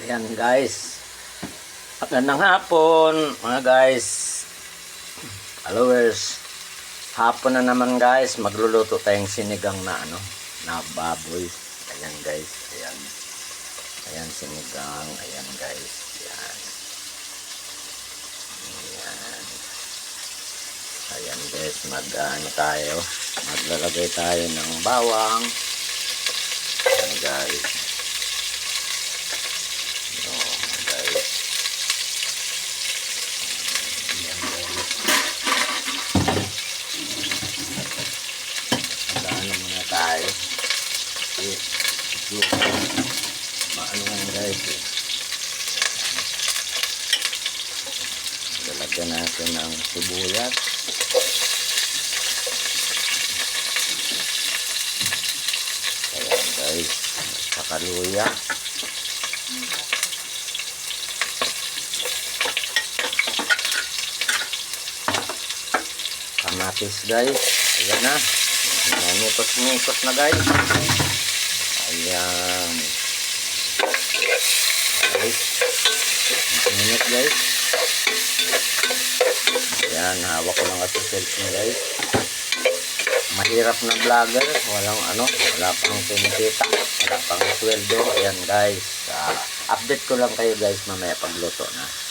Ayan guys. Magandang hapon mga guys. Followers. Hapon na naman guys. Magluluto tayong sinigang na na baboy. Ayan guys. Ayan. Ayan sinigang. Ayan guys. Ayan. Ayan. Ayan guys. Tayo. Maglalagay tayo ng bawang. Ayan guys. Tayo maano nga guys lalagyan natin ng sibuyas, ayan guys, saka luya, kamatis guys, ayan na. Mikos-mikos na guys. Ayan. Guys. Minit guys. Ayan. Hawak ko lang kasi cellphone guys. Mahirap na vlogger. Wala pang kinikita. Wala pang sweldo. Ayan guys. Update ko lang kayo guys mamaya pagluto na.